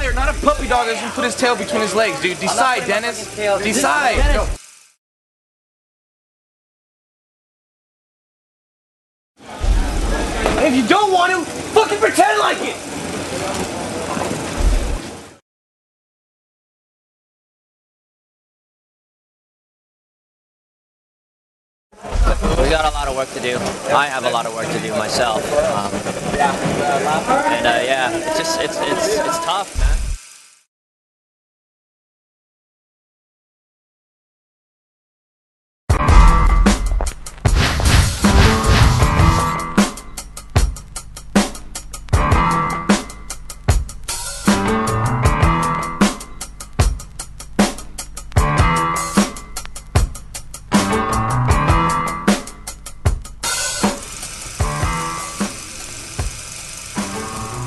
player, not a puppy dog that's gonna put his tail between his legs, dude. Decide, Dennis. Decide. Dennis. If you don't want him, fucking pretend like it. We got a lot of work to do. I have a lot of work to do myself. Yeah, it's tough, man.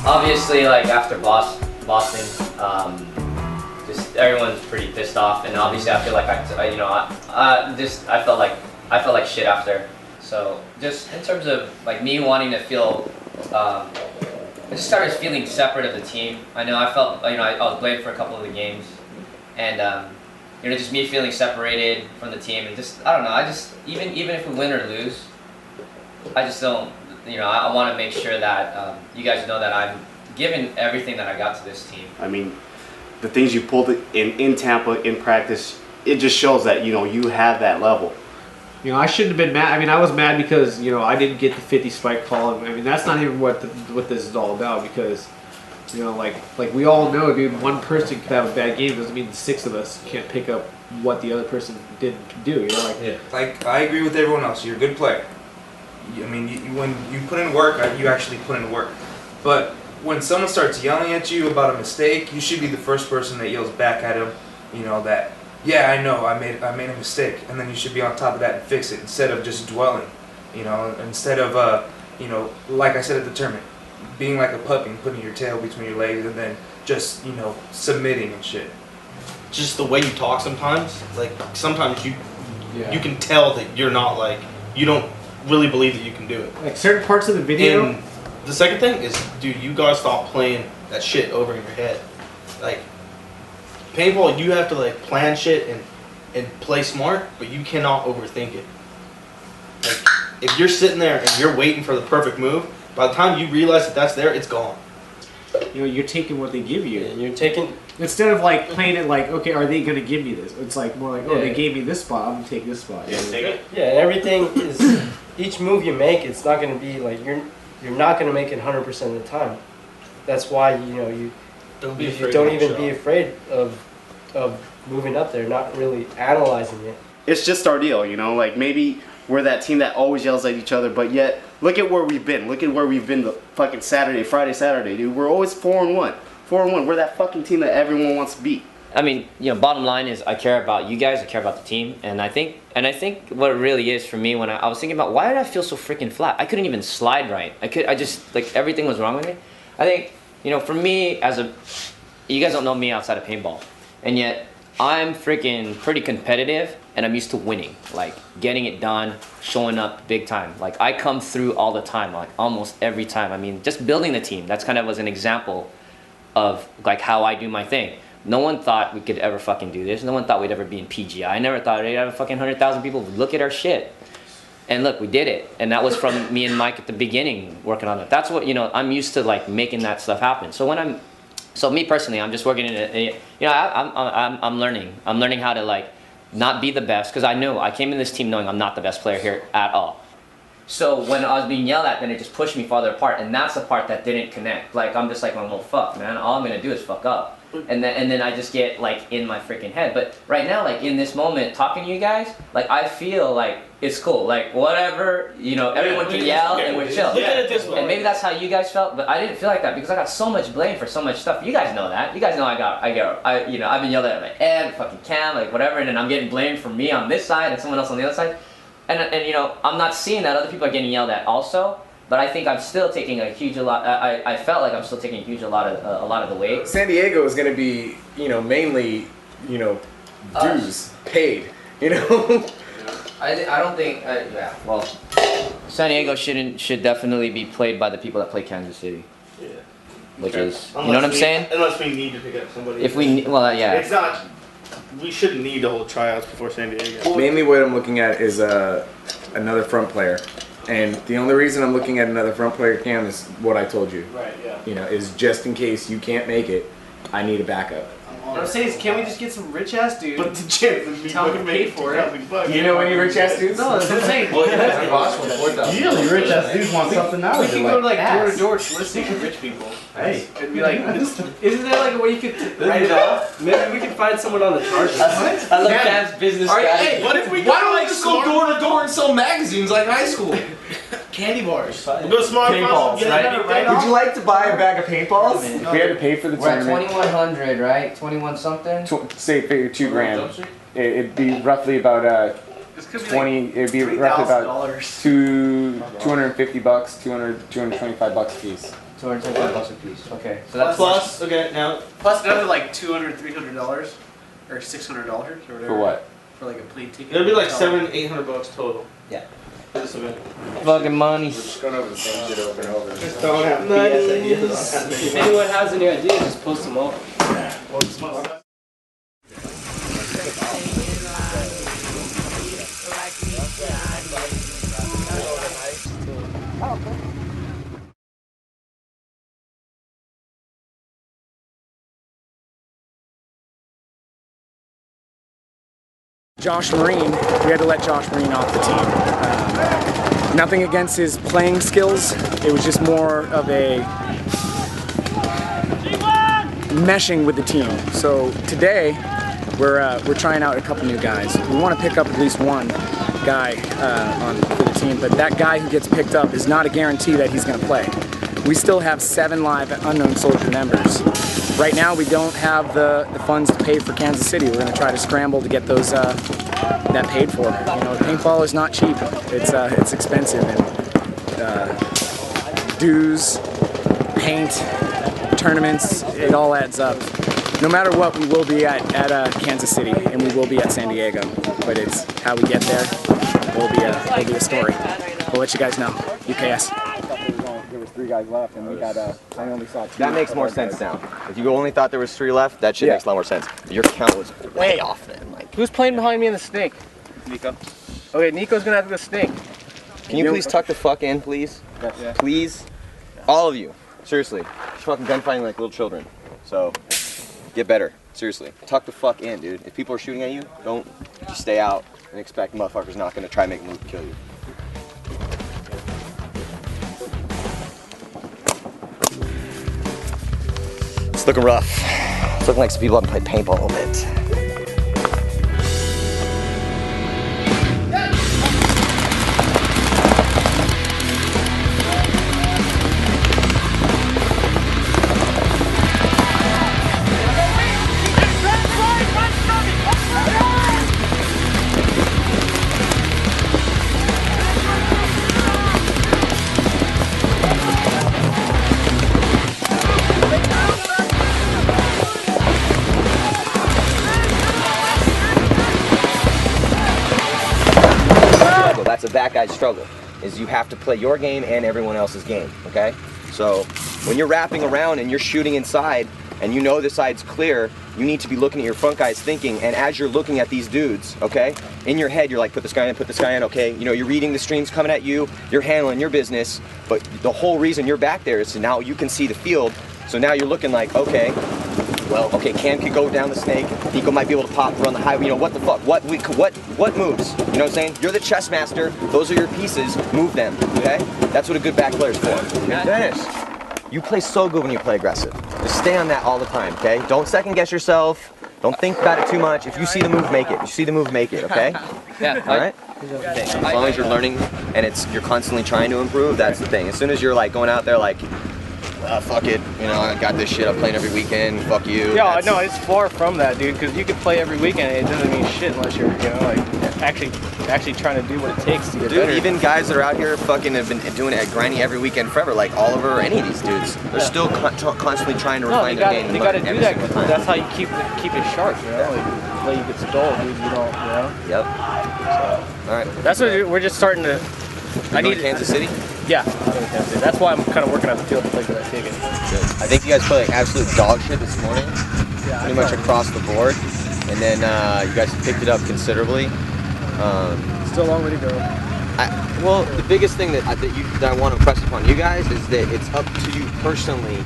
Obviously, like after Boston, just everyone's pretty pissed off, and obviously I feel like I felt like shit after. So just in terms of like me wanting to feel, I just started feeling separate of the team. I know I felt, I was blamed for a couple of the games, and just me feeling separated from the team, and just I don't know. I just even if we win or lose, I just don't. I want to make sure that you guys know that I'm giving everything that I got to this team. I mean, the things you pulled in Tampa in practice, it just shows that you have that level. I shouldn't have been mad. I mean, I was mad because I didn't get the 50 spike call. I mean, that's not even what this is all about, because like we all know, dude, one person could have a bad game doesn't mean the 6 of us can't pick up what the other person didn't do. Like I agree with everyone else. You're a good player. I mean, when you put in work, you actually put in work. But when someone starts yelling at you about a mistake, you should be the first person that yells back at him. That, yeah, I know, I made a mistake, and then you should be on top of that and fix it instead of just dwelling. Instead of like I said at the tournament, being like a puppy and putting your tail between your legs and then just submitting and shit. Just the way you talk sometimes, like sometimes you can tell that you're not you don't really believe that you can do it. Like certain parts of the video. And the second thing is, dude, you gotta stop playing that shit over in your head. Like paintball, you have to plan shit and play smart, but you cannot overthink it. Like if you're sitting there and you're waiting for the perfect move, by the time you realize that that's there, it's gone. You're taking what they give you. You're taking, instead of playing it okay, are they gonna give me this? It's more like, they gave me this spot, I'm gonna take this spot. Yeah, and everything is, each move you make, it's not gonna be you're not gonna make it 100% of the time. That's why you don't even be afraid of moving up there, not really analyzing it. It's just our deal, like maybe we're that team that always yells at each other, but yet look at where we've been. Look at where we've been the fucking Friday, Saturday, dude. We're always 4-1. 4-1. We're that fucking team that everyone wants to beat. I mean, bottom line is I care about you guys, I care about the team, and I think what it really is for me when I was thinking about why did I feel so freaking flat? I couldn't even slide right. I just everything was wrong with me. I think, for me you guys don't know me outside of paintball, and yet I'm freaking pretty competitive, and I'm used to winning, getting it done, showing up big time. I come through all the time, almost every time. I mean, just building the team, that's kind of was an example of how I do my thing. No one thought we could ever fucking do this. No one thought we'd ever be in PGI. I never thought we'd have fucking 100,000 people look at our shit. And look, we did it. And that was from me and Mike at the beginning working on it. That's what, I'm used to making that stuff happen. So me personally, I'm just working in it. I'm learning. I'm learning how to not be the best, because I came in this team knowing I'm not the best player here at all. So when I was being yelled at, then it just pushed me farther apart, and that's the part that didn't connect. I'm just well, fuck, man. All I'm gonna do is fuck up. And then I just get in my freaking head. But right now, in this moment, talking to you guys, I feel it's cool. Whatever, everyone can yell and we're chill. And maybe that's how you guys felt, but I didn't feel like that because I got so much blame for so much stuff. You guys know that. You guys know I've been yelled at by Ed, fucking Cam, whatever, and then I'm getting blamed for me on this side and someone else on the other side. And I'm not seeing that other people are getting yelled at also. But I think I'm still taking a huge lot. I felt like I'm still taking a lot of the weight. San Diego is going to be, mainly, dues paid. I don't think. Well, San Diego should definitely be played by the people that play Kansas City. Yeah. which is, you know what I'm saying? Unless we need to pick up somebody. If we, well, yeah. It's not. We shouldn't need to hold tryouts before San Diego. Mainly what I'm looking at is another front player. And the only reason I'm looking at another front player, Cam, is what I told you. Right, yeah. You know, is just in case you can't make it, I need a backup. What I'm saying is, can't we just get some rich ass dude? But the chance of me Tell him to pay making for it. $2,000. You know any rich ass dudes? No, that's what I'm saying. Usually rich ass dudes want something out We of can it. go to like door to door soliciting for rich people. Hey. And be like, isn't there like a way you could write it off? Maybe we can find someone on the charges. I love Cam's business strategy. Hey, What if we why go don't to we just go door to door and sell magazines like high school? Candy bars. We'll go to Smart Paintballs, right? Would you like to buy a bag of paintballs? We had to pay for the We're at tournament. 2100, right? 21 something? Say figure $2,000. It'd be roughly about 20. It'd be roughly about $250, 225 bucks a piece. $225 a piece. Okay. So that's Plus, okay, now. Plus another like $200, $300, or $600 or whatever. For what? For like a plane ticket. It'll be like $700-800 total. Yeah. For this event. fucking money. We're just going over the same shit over and over. Just don't have BS ideas. If anyone has any ideas, just post them up. Josh Marine, we had to let Josh Marine off the team. Nothing against his playing skills, it was just more of a meshing with the team. So today, we're trying out a couple new guys. We want to pick up at least one guy for the team, but that guy who gets picked up is not a guarantee that he's going to play. We still have 7 live unknown soldier members. Right now, we don't have the funds to pay for Kansas City. We're going to try to scramble to get those that paid for. You know, paintball is not cheap. It's expensive, and dues, paint, tournaments, it all adds up. No matter what, we will be at Kansas City, and we will be at San Diego. But it's how we get there. Will be a story. We'll let you guys know. UKS. There was 3 guys left, and we got I only saw 2. That makes more sense now. If you only thought there was 3 left, that shit makes a lot more sense. Your count was way off then. Like, Who's playing behind me in the snake? Nico. Okay, Nico's gonna have to go snake. Can you please tuck the fuck in, please? Yeah. Please? All of you. Seriously. You're fucking gunfighting like little children. So, get better. Seriously. Tuck the fuck in, dude. If people are shooting at you, don't just stay out and expect motherfuckers not gonna try to make a move to kill you. It's looking rough. It's looking like some people haven't played paintball a little bit. That's a that guy's struggle, is you have to play your game and everyone else's game, okay? So when you're wrapping around and you're shooting inside and you know the side's clear, you need to be looking at your front guys thinking, and as you're looking at these dudes, okay, in your head you're like, put this guy in, okay, you know, you're reading the streams coming at you, you're handling your business, but the whole reason you're back there is so now you can see the field, so now you're looking like, okay, well, okay, Cam could go down the snake, Nico might be able to pop around the highway, you know, what the fuck, what moves, you know what I'm saying? You're the chess master, those are your pieces, move them, okay? That's what a good back player's for. Dennis, you play so good when you play aggressive. Just stay on that all the time, okay? Don't second guess yourself, don't think about it too much. If you see the move, make it. If you see the move, make it, okay? Yeah. All right? As long as you're learning and you're constantly trying to improve, that's the thing. As soon as you're like going out there like, fuck it, you know, I got this shit, I'm playing every weekend, fuck you. Yeah, no, it's far from that, dude, because you can play every weekend and it doesn't mean shit unless you're, you know, like, actually trying to do what it takes to get better. Dude, even guys that are out here fucking have been doing it, grinding every weekend forever, like Oliver or any of these dudes, they're still constantly trying to refine their game. They gotta do that because that's how you keep it sharp, you know, like, let you get dull, dude, you don't, you know? Yep. So, all right. that's what we're just starting to, I need Kansas City? Yeah, that's why I'm kind of working on the field the plays that I take it. Good. I think you guys played like absolute dog shit this morning, pretty much across the board, and then you guys picked it up considerably. Still a long way to go. Well, the biggest thing that I want to impress upon you guys is that it's up to you personally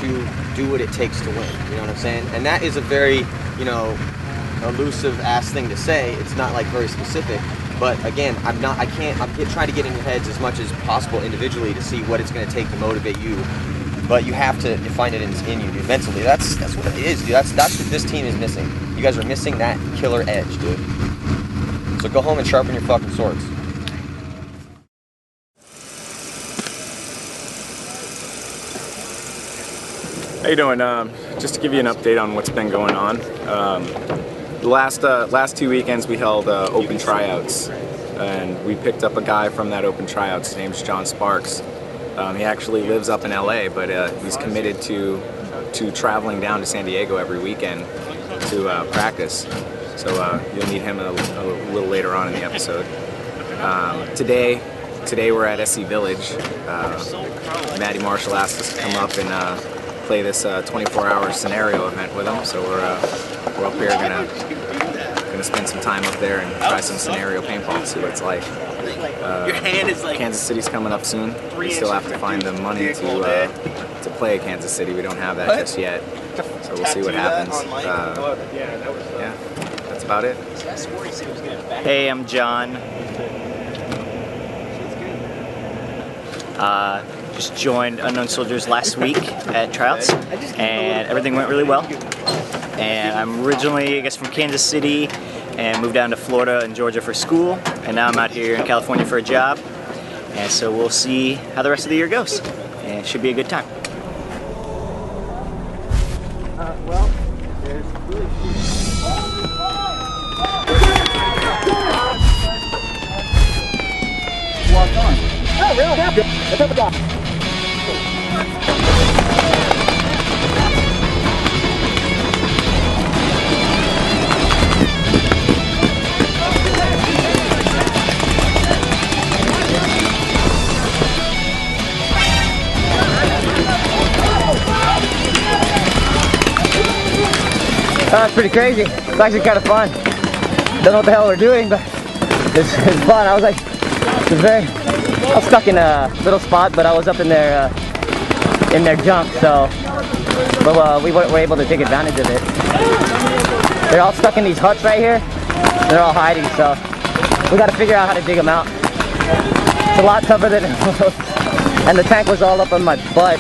to do what it takes to win. You know what I'm saying? And that is a very, you know, elusive ass thing to say. It's not like very specific. But again, I'm trying to get in your heads as much as possible individually to see what it's going to take to motivate you. But you have to find it in you, dude. Mentally. That's what it is, dude. That's what this team is missing. You guys are missing that killer edge, dude. So go home and sharpen your fucking swords. How you doing? Just to give you an update on what's been going on. The last 2 weekends we held open tryouts, and we picked up a guy from that open tryouts. His name's John Sparks. He actually lives up in LA, but he's committed to traveling down to San Diego every weekend to practice. So you'll meet him a little later on in the episode. Today we're at SC Village. Maddie Marshall asked us to come up and play this 24-hour scenario event with him. So we're up here gonna spend some time up there and try some scenario paintball, see what it's like. Kansas City's coming up soon. We still have to find the money to play Kansas City. We don't have that just yet. So we'll see what happens. Yeah, that's about it. Hey, I'm John. Just joined Unknown Soldiers last week at tryouts, and everything went really well. And I'm originally, I guess, from Kansas City, and moved down to Florida and Georgia for school, and now I'm out here in California for a job. And so we'll see how the rest of the year goes, and it should be a good time. Walk on. Oh, really? Let's have a go. It's pretty crazy. It's actually kind of fun. Don't know what the hell we're doing, but it's fun. I was stuck in a little spot, but I was up in their junk, so we were able to take advantage of it. They're all stuck in these huts right here. They're all hiding, so we got to figure out how to dig them out. It's a lot tougher than it was, and the tank was all up on my butt.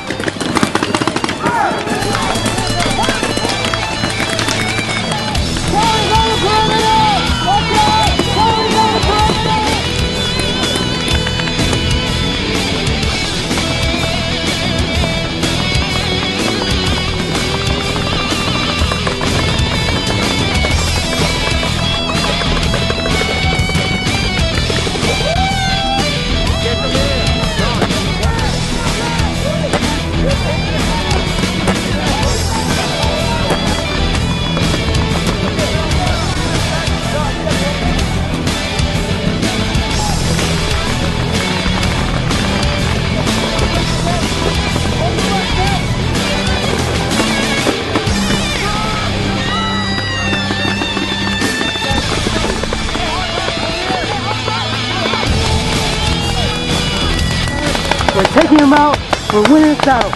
We're taking him out. We're winning this out.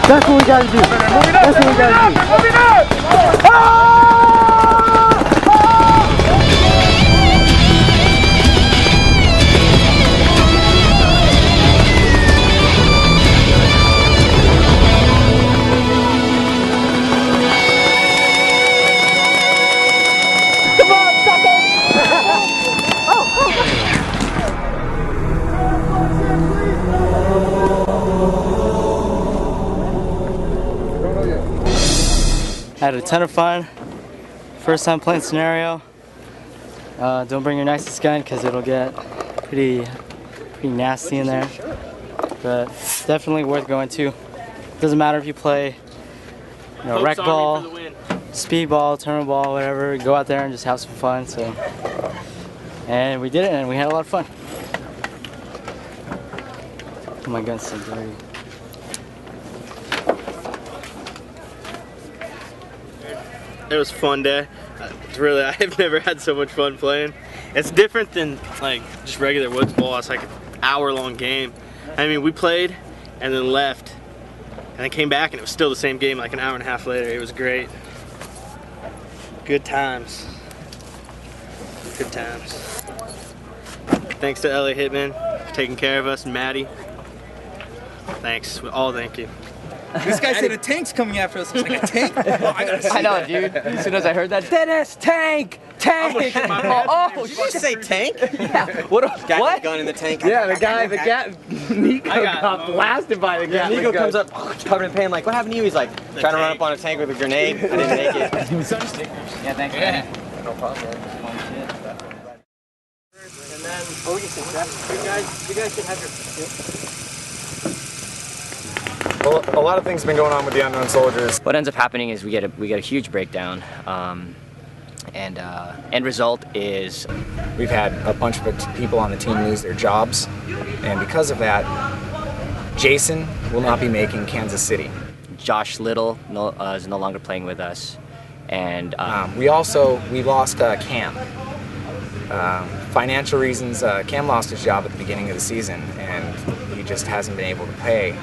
That's what we gotta do. That's what we gotta do. I had a ton of fun. First time playing scenario. Don't bring your nicest gun because it'll get pretty nasty in there. But definitely worth going to. Doesn't matter if you play, rec ball, speed ball, tournament ball, whatever. Go out there and just have some fun. So, and we did it, and we had a lot of fun. My gun's so dirty. It was a fun day. Really, I've never had so much fun playing. It's different than like just regular woods ball. It's like an hour-long game. I mean, we played and then left, and then came back, and it was still the same game like an hour and a half later. It was great. Good times. Good times. Thanks to LA Hitman for taking care of us, and Maddie. Thanks. We all thank you. This guy said a tank's coming after us. I was like, a tank? Oh, I gotta see I know, that. dude. As soon as I heard that, Dennis, tank, tank. Oh, Did you just say tank? Yeah. What? Guy What? with a gun in the tank. Yeah, the guy, Nico got blasted by the guy. Nico comes up covered in pain, like, what happened to you? He's like, trying to run up on a tank with a grenade. I didn't make it. Yeah, thanks, man. No problem. And then, oh, we can sit back. You guys should have your. Well, a lot of things have been going on with the Unknown Soldiers. What ends up happening is we get a huge breakdown, and end result is We've had a bunch of people on the team lose their jobs, and because of that, Jason will not be making Kansas City. Josh Little is no longer playing with us, and We lost Cam. Financial reasons, Cam lost his job at the beginning of the season, and he just hasn't been able to pay.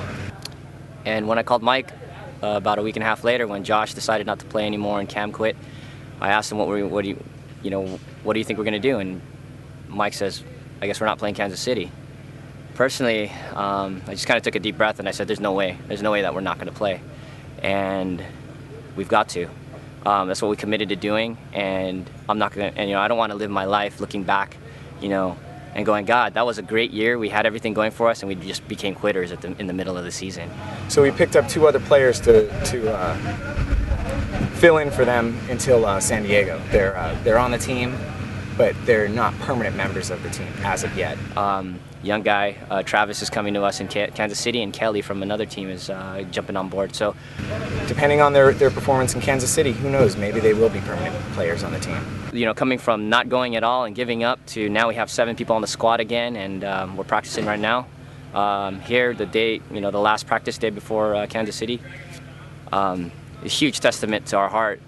And when I called Mike about a week and a half later, when Josh decided not to play anymore and Cam quit, I asked him what do you think we're gonna do? And Mike says, I guess we're not playing Kansas City. Personally, I just kind of took a deep breath and I said, there's no way that we're not gonna play, and we've got to. That's what we committed to doing, and I'm not gonna. And I don't want to live my life looking back, and going, God, that was a great year. We had everything going for us, and we just became quitters in the middle of the season. So we picked up 2 other players to fill in for them until San Diego. They're on the team, but they're not permanent members of the team as of yet. Young guy, Travis is coming to us in Kansas City, and Kelly from another team is jumping on board. So, depending on their performance in Kansas City, who knows? Maybe they will be permanent players on the team. Coming from not going at all and giving up to now we have 7 people on the squad again, and we're practicing right now. Here, the last practice day before Kansas City, a huge testament to our heart.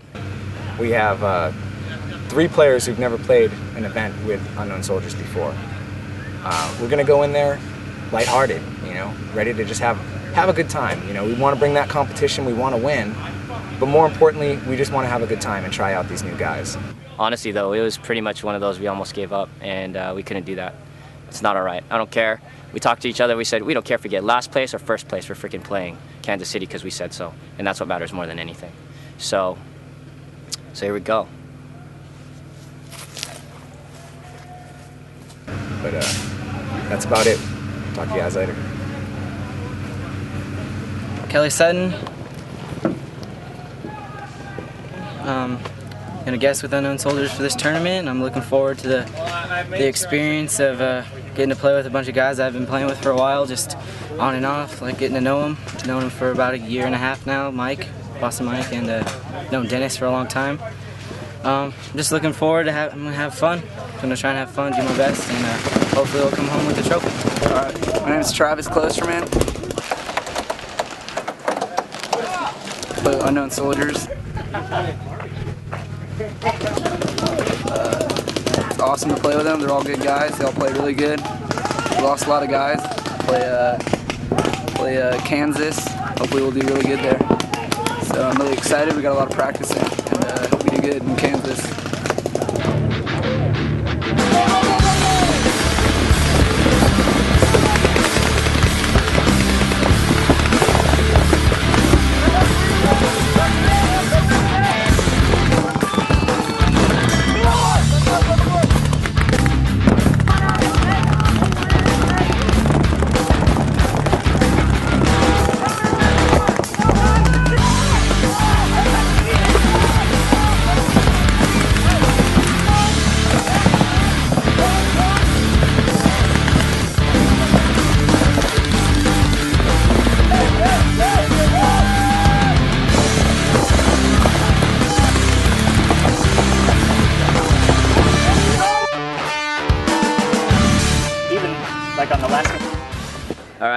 We have 3 players who've never played an event with Unknown Soldiers before. We're gonna go in there lighthearted, ready to just have a good time. We want to bring that competition, we want to win, but more importantly, we just want to have a good time and try out these new guys. Honestly, though, it was pretty much one of those we almost gave up, and we couldn't do that. It's not all right. I don't care. We talked to each other. We said we don't care if we get last place or first place. We're freaking playing Kansas City because we said so, and that's what matters more than anything. So here we go. But that's about it. Talk to you guys later. Kelly Sutton. Gonna guest with Unknown Soldiers for this tournament. I'm looking forward to the experience of getting to play with a bunch of guys I've been playing with for a while, just on and off, like getting to know them. Known them for about a year and a half now, Mike, Boston Mike, and known Dennis for a long time. Just looking forward to I'm gonna have fun. I'm gonna try and have fun, do my best, and hopefully we'll come home with the trophy. All right, my name is Travis Closterman. Play with Unknown Soldiers. It's awesome to play with them. They're all good guys. They all play really good. We lost a lot of guys. Play Kansas. Hopefully we'll do really good there. So I'm really excited. We got a lot of practice in, and we do good in Kansas.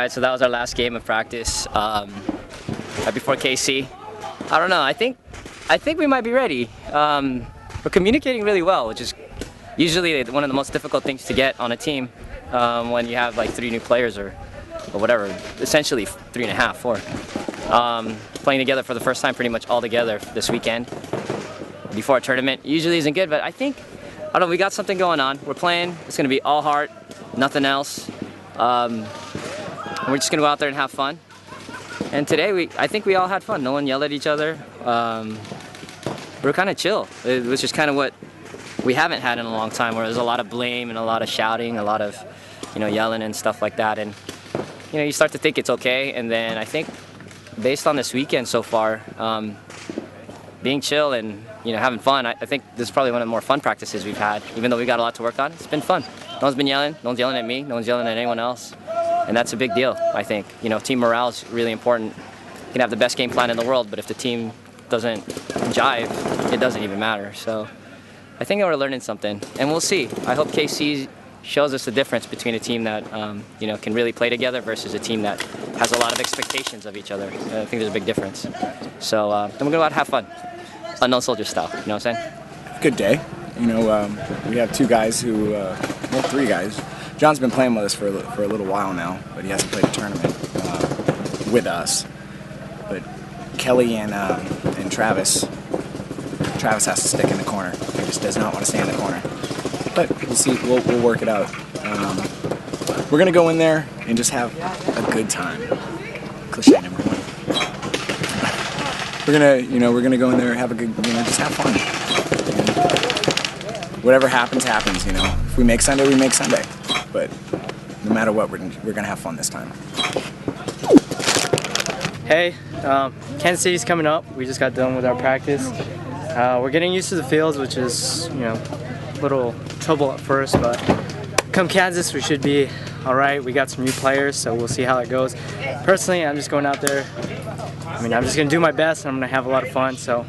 right, so that was our last game of practice right before KC. I don't know. I think we might be ready. We're communicating really well, which is usually one of the most difficult things to get on a team when you have like 3 new players or whatever. Essentially 3.5, 4. Playing together for the first time, pretty much all together this weekend before a tournament usually isn't good, but I don't know. We got something going on. We're playing. It's gonna be all heart, nothing else. And we're just gonna go out there and have fun. And today, I think we all had fun. No one yelled at each other. We were kind of chill. It was just kind of what we haven't had in a long time, where there's a lot of blame and a lot of shouting, a lot of, yelling and stuff like that. And, you start to think it's okay. And then I think, based on this weekend so far, being chill and, having fun, I think this is probably one of the more fun practices we've had. Even though we've got a lot to work on, it's been fun. No one's been yelling. No one's yelling at me. No one's yelling at anyone else. And that's a big deal, I think. Team morale is really important. You can have the best game plan in the world, but if the team doesn't jive, it doesn't even matter. So I think we're learning something, and we'll see. I hope KC shows us the difference between a team that can really play together versus a team that has a lot of expectations of each other. I think there's a big difference. So then we're going to go out and have fun, unknown soldier style. You know what I'm saying? Good day. We have 2 guys who, well, 3 guys. John's been playing with us for a little while now, but he hasn't played a tournament with us. But Kelly and Travis has to stick in the corner. He just does not want to stay in the corner. But we'll see. We'll work it out. We're gonna go in there and just have a good time. Cliche number 1. We're gonna go in there and have a good, just have fun. And whatever happens, happens. If we make Sunday, we make Sunday. But no matter what, we're gonna have fun this time. Hey, Kansas City's coming up. We just got done with our practice. We're getting used to the fields, which is, a little trouble at first, but come Kansas, we should be all right. We got some new players, so we'll see how it goes. Personally, I'm just going out there. I'm just gonna do my best, and I'm gonna have a lot of fun. So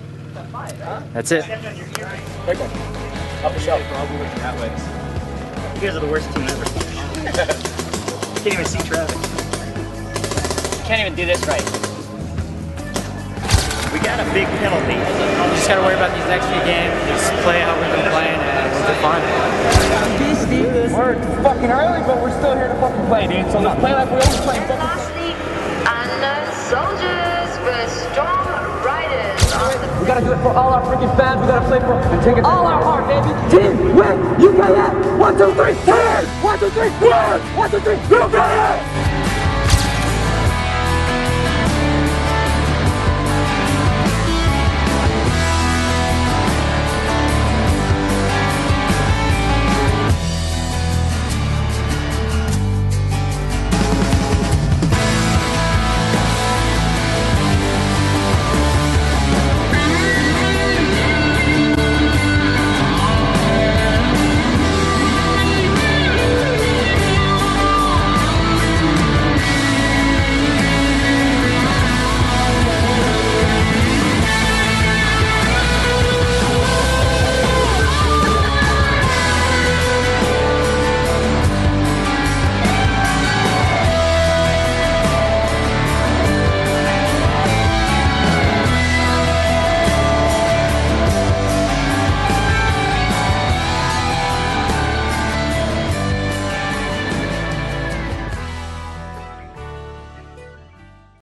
that's it. Up the shelf. That way. You guys are the worst team ever. Can't even see traffic. Can't even do this right. We got a big penalty. You just gotta worry about these next few games. Just play how we've been playing, and we'll be fine. We're fucking early, but we're still here to fucking play, dude. So let's play like we always play. Lastly, unknown soldiers versus strong riders. We gotta do it for all our freaking fans. We gotta play for all our heart, baby. Team win, UKS. 1, 2, 3, 10. 1, 2, 3, 1. 1, 2, 3, UKS.